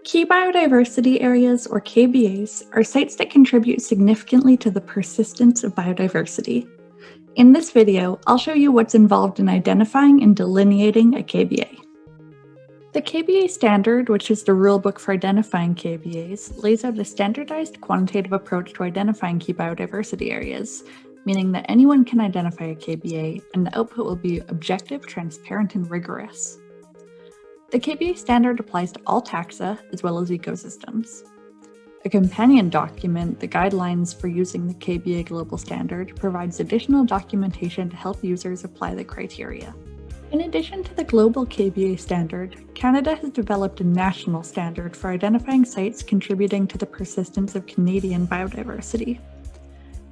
Key biodiversity areas, or KBAs, are sites that contribute significantly to the persistence of biodiversity. In this video, I'll show you what's involved in identifying and delineating a KBA. The KBA standard, which is the rulebook for identifying KBAs, lays out a standardized quantitative approach to identifying key biodiversity areas, meaning that anyone can identify a KBA and the output will be objective, transparent, and rigorous. The KBA standard applies to all taxa as well as ecosystems. A companion document, the Guidelines for Using the KBA Global Standard, provides additional documentation to help users apply the criteria. In addition to the global KBA standard, Canada has developed a national standard for identifying sites contributing to the persistence of Canadian biodiversity.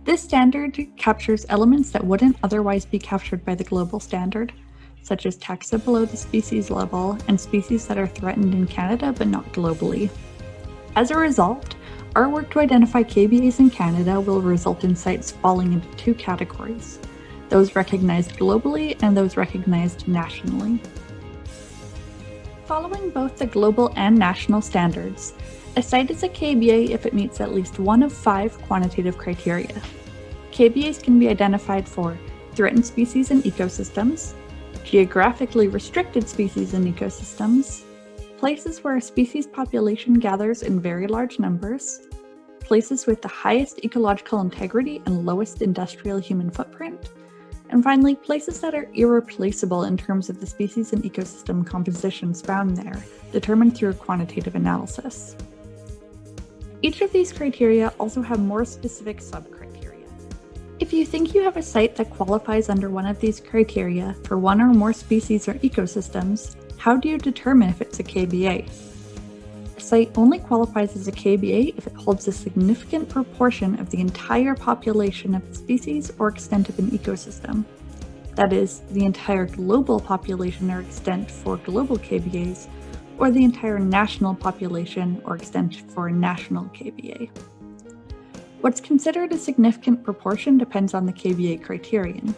This standard captures elements that wouldn't otherwise be captured by the global standard, such as taxa below the species level and species that are threatened in Canada but not globally. As a result, our work to identify KBAs in Canada will result in sites falling into two categories: those recognized globally and those recognized nationally. Following both the global and national standards, a site is a KBA if it meets at least one of 5 quantitative criteria. KBAs can be identified for threatened species and ecosystems, geographically restricted species and ecosystems, places where a species population gathers in very large numbers, places with the highest ecological integrity and lowest industrial human footprint, and finally, places that are irreplaceable in terms of the species and ecosystem compositions found there, determined through a quantitative analysis. Each of these criteria also have more specific sub-criteria. If you think you have a site that qualifies under one of these criteria for one or more species or ecosystems, how do you determine if it's a KBA? A site only qualifies as a KBA if it holds a significant proportion of the entire population of a species or extent of an ecosystem. That is, the entire global population or extent for global KBAs, or the entire national population or extent for a national KBA. What's considered a significant proportion depends on the KBA criterion.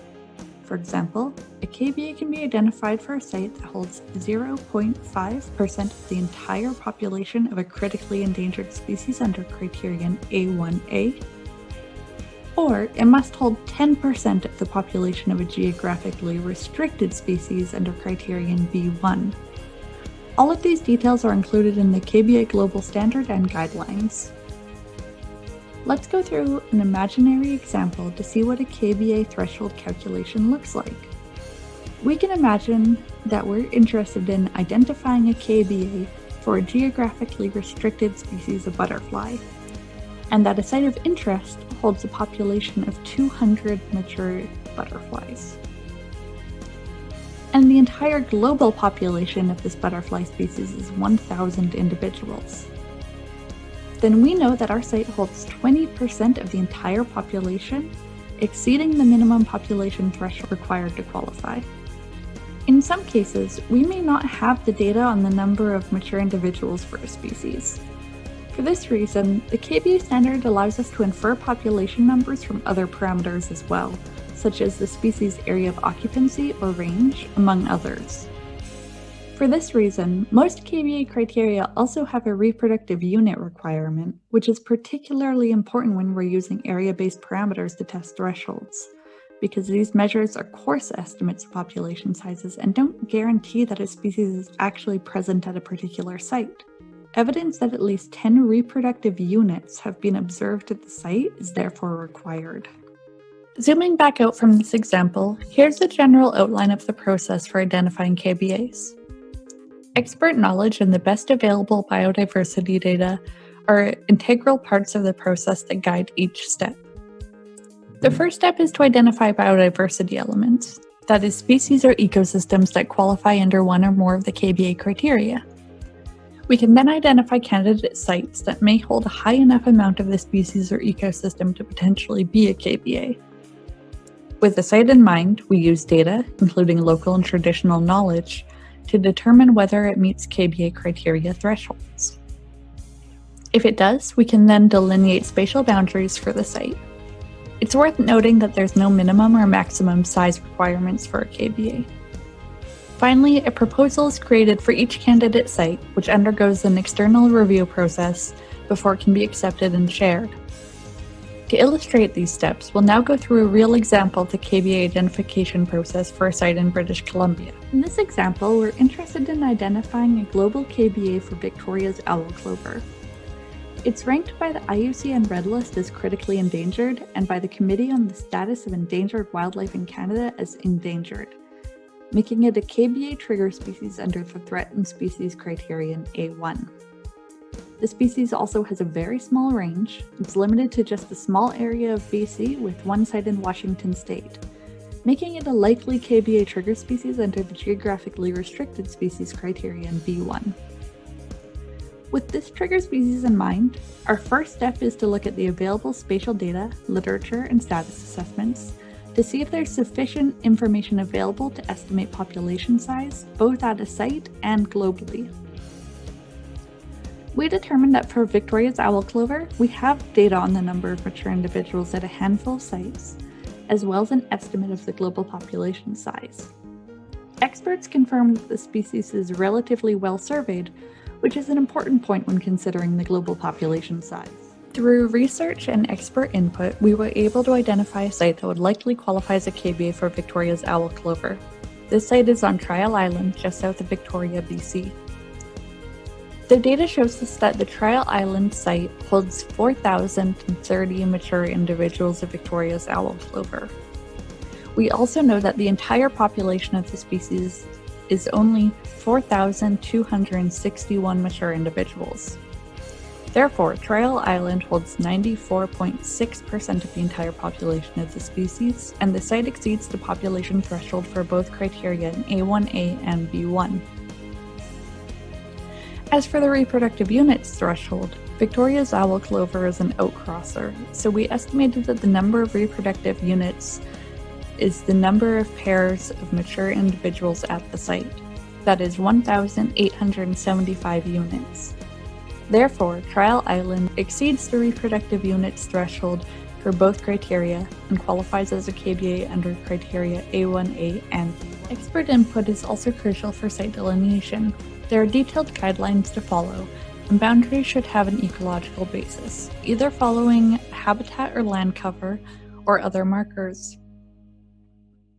For example, a KBA can be identified for a site that holds 0.5% of the entire population of a critically endangered species under criterion A1A, or it must hold 10% of the population of a geographically restricted species under criterion B1. All of these details are included in the KBA Global Standard and Guidelines. Let's go through an imaginary example to see what a KBA threshold calculation looks like. We can imagine that we're interested in identifying a KBA for a geographically restricted species of butterfly, and that a site of interest holds a population of 200 mature butterflies. And the entire global population of this butterfly species is 1,000 individuals. Then we know that our site holds 20% of the entire population, exceeding the minimum population threshold required to qualify. In some cases, we may not have the data on the number of mature individuals for a species. For this reason, the KBA standard allows us to infer population numbers from other parameters as well, such as the species' area of occupancy or range, among others. For this reason, most KBA criteria also have a reproductive unit requirement, which is particularly important when we're using area-based parameters to test thresholds, because these measures are coarse estimates of population sizes and don't guarantee that a species is actually present at a particular site. Evidence that at least 10 reproductive units have been observed at the site is therefore required. Zooming back out from this example, here's the general outline of the process for identifying KBAs. Expert knowledge and the best available biodiversity data are integral parts of the process that guide each step. The first step is to identify biodiversity elements, that is, species or ecosystems that qualify under one or more of the KBA criteria. We can then identify candidate sites that may hold a high enough amount of the species or ecosystem to potentially be a KBA. With the site in mind, we use data, including local and traditional knowledge, to determine whether it meets KBA criteria thresholds. If it does, we can then delineate spatial boundaries for the site. It's worth noting that there's no minimum or maximum size requirements for a KBA. Finally, a proposal is created for each candidate site, which undergoes an external review process before it can be accepted and shared. To illustrate these steps, we'll now go through a real example of the KBA identification process for a site in British Columbia. In this example, we're interested in identifying a global KBA for Victoria's owl clover. It's ranked by the IUCN Red List as critically endangered and by the Committee on the Status of Endangered Wildlife in Canada as endangered, making it a KBA trigger species under the Threatened Species Criterion A1. The species also has a very small range. It's limited to just a small area of BC with one site in Washington state, making it a likely KBA trigger species under the Geographically Restricted Species Criterion B1. With this trigger species in mind, our first step is to look at the available spatial data, literature, and status assessments to see if there's sufficient information available to estimate population size, both at a site and globally. We determined that for Victoria's owl clover, we have data on the number of mature individuals at a handful of sites, as well as an estimate of the global population size. Experts confirmed that the species is relatively well surveyed, which is an important point when considering the global population size. Through research and expert input, we were able to identify a site that would likely qualify as a KBA for Victoria's owl clover. This site is on Trial Island, just south of Victoria, BC. The data shows us that the Trial Island site holds 4,030 mature individuals of Victoria's owl clover. We also know that the entire population of the species is only 4,261 mature individuals. Therefore, Trial Island holds 94.6% of the entire population of the species, and the site exceeds the population threshold for both criteria in A1A and B1. As for the reproductive units threshold, Victoria's owl clover is an outcrosser, so we estimated that the number of reproductive units is the number of pairs of mature individuals at the site. That is 1,875 units. Therefore, Trial Island exceeds the reproductive units threshold for both criteria and qualifies as a KBA under criteria A1A and B1. Expert input is also crucial for site delineation. There are detailed guidelines to follow, and boundaries should have an ecological basis, either following habitat or land cover or other markers.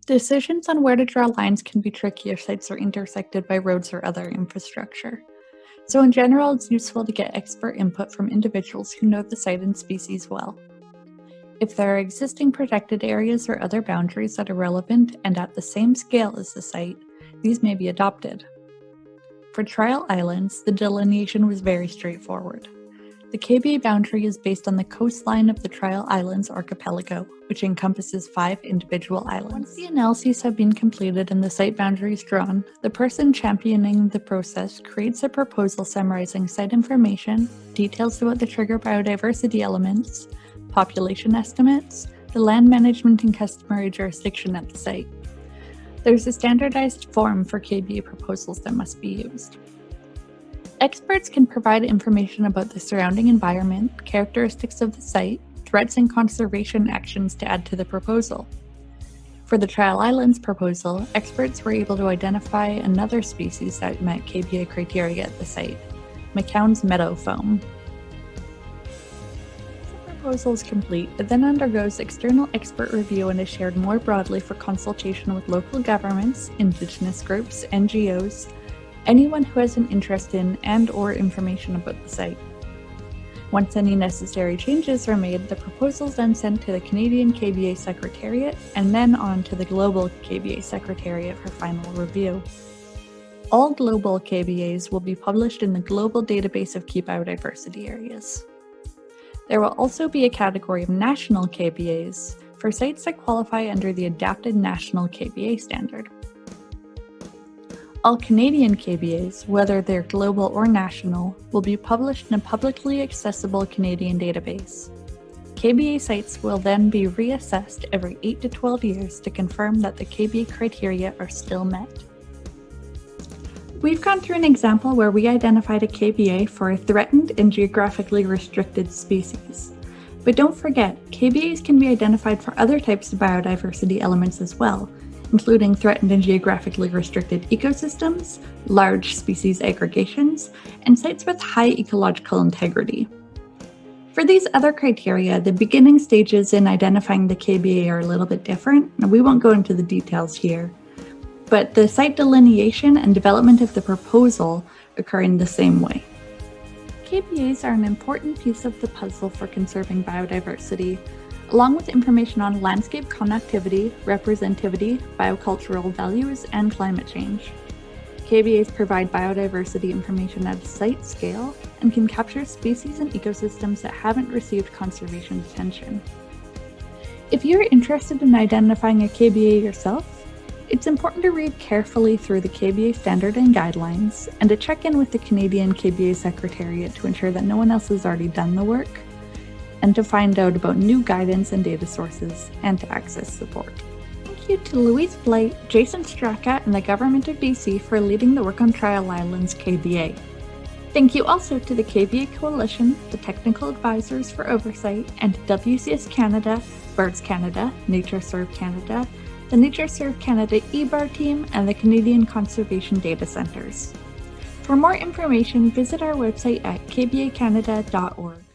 Decisions on where to draw lines can be tricky if sites are intersected by roads or other infrastructure. So in general, it's useful to get expert input from individuals who know the site and species well. If there are existing protected areas or other boundaries that are relevant and at the same scale as the site, these may be adopted. For Trial Islands, the delineation was very straightforward. The KBA boundary is based on the coastline of the Trial Islands archipelago, which encompasses 5 individual islands. Once the analyses have been completed and the site boundaries drawn, the person championing the process creates a proposal summarizing site information, details about the trigger biodiversity elements, population estimates, the land management and customary jurisdiction at the site. There's a standardized form for KBA proposals that must be used. Experts can provide information about the surrounding environment, characteristics of the site, threats and conservation actions to add to the proposal. For the Trial Islands proposal, experts were able to identify another species that met KBA criteria at the site, McCown's meadow foam. Once the proposal is complete, it then undergoes external expert review and is shared more broadly for consultation with local governments, Indigenous groups, NGOs, anyone who has an interest in and/or information about the site. Once any necessary changes are made, the proposal is then sent to the Canadian KBA Secretariat and then on to the Global KBA Secretariat for final review. All global KBAs will be published in the Global Database of Key Biodiversity Areas. There will also be a category of national KBAs for sites that qualify under the Adapted National KBA Standard. All Canadian KBAs, whether they're global or national, will be published in a publicly accessible Canadian database. KBA sites will then be reassessed every 8 to 12 years to confirm that the KBA criteria are still met. We've gone through an example where we identified a KBA for a threatened and geographically restricted species. But don't forget, KBAs can be identified for other types of biodiversity elements as well, including threatened and geographically restricted ecosystems, large species aggregations, and sites with high ecological integrity. For these other criteria, the beginning stages in identifying the KBA are a little bit different, and we won't go into the details here. But the site delineation and development of the proposal occur in the same way. KBAs are an important piece of the puzzle for conserving biodiversity, along with information on landscape connectivity, representativity, biocultural values, and climate change. KBAs provide biodiversity information at a site scale and can capture species and ecosystems that haven't received conservation attention. If you're interested in identifying a KBA yourself, it's important to read carefully through the KBA standard and guidelines and to check in with the Canadian KBA Secretariat to ensure that no one else has already done the work, and to find out about new guidance and data sources and to access support. Thank you to Louise Blight, Jason Straka, and the Government of BC for leading the work on Trial Island's KBA. Thank you also to the KBA Coalition, the Technical Advisors for Oversight, and WCS Canada, Birds Canada, NatureServe Canada, the NatureServe Canada EBAR team, and the Canadian Conservation Data Centres. For more information, visit our website at kbacanada.org.